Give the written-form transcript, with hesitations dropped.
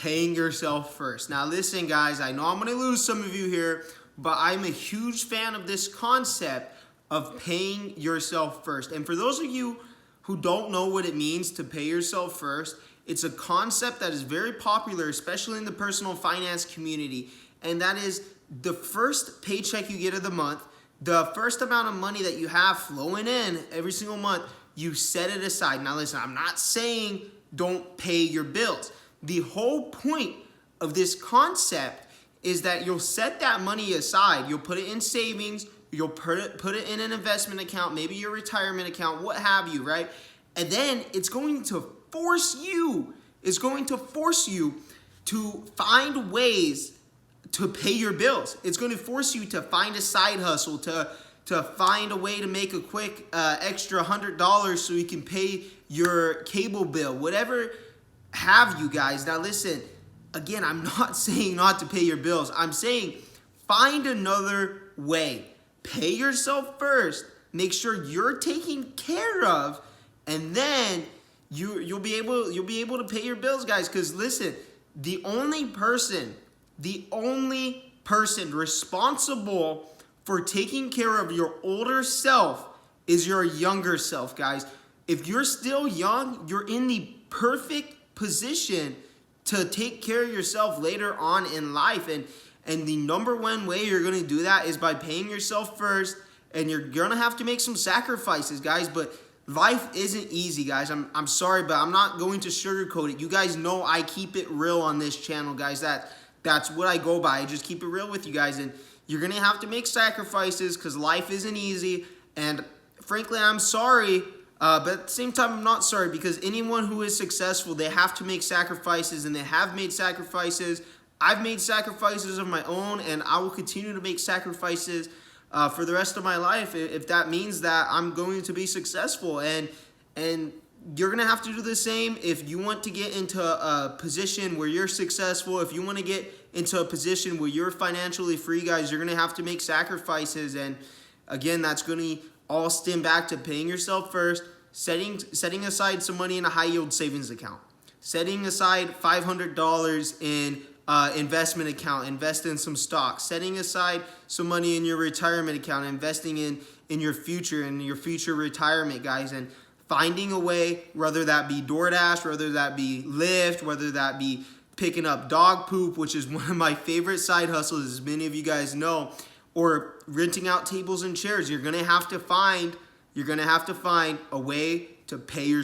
paying yourself first. Now listen guys, I know I'm going to lose some of you here, but I'm a huge fan of this concept of paying yourself first. And for those of you who don't know what it means to pay yourself first, it's a concept that is very popular, especially in the personal finance community. And that is the first paycheck you get of the month, the first amount of money that you have flowing in every single month, you set it aside. Now listen, I'm not saying don't pay your bills. The whole point of this concept is that you'll set that money aside. You'll put it in savings. You'll put it in an investment account, maybe your retirement account, what have you, right? And then it's going to force you to find ways to pay your bills. It's going to force you to find a side hustle, to find a way to make a quick extra $100 so you can pay your cable bill, whatever have you guys. Now listen, again, I'm not saying not to pay your bills. I'm saying find another way. Pay yourself first. Make sure you're taken care of, and then you'll be able to pay your bills, guys. Because listen, the only person responsible for taking care of your older self is your younger self, guys. If you're still young, you're in the perfect position to take care of yourself later on in life. And the number one way you're going to do that is by paying yourself first. And you're going to have to make some sacrifices, guys. But life isn't easy, guys. I'm sorry, but I'm not going to sugarcoat it. You guys know I keep it real on this channel, guys. That's what I go by. I just keep it real with you guys. And you're going to have to make sacrifices because life isn't easy. And frankly, I'm sorry. But at the same time, I'm not sorry, because anyone who is successful, they have to make sacrifices, and they have made sacrifices. I've made sacrifices of my own, and I will continue to make sacrifices for the rest of my life if that means that I'm going to be successful. And you're going to have to do the same if you want to get into a position where you're successful. If you want to get into a position where you're financially free, guys, you're going to have to make sacrifices. And again, that's going to all stem back to paying yourself first, setting aside some money in a high-yield savings account, setting aside $500 in investment account, invest in some stocks, setting aside some money in your retirement account, investing in your future and your future retirement, guys, and finding a way, whether that be DoorDash, whether that be Lyft, whether that be picking up dog poop, which is one of my favorite side hustles, as many of you guys know, or renting out tables and chairs. You're gonna have to find a way to pay your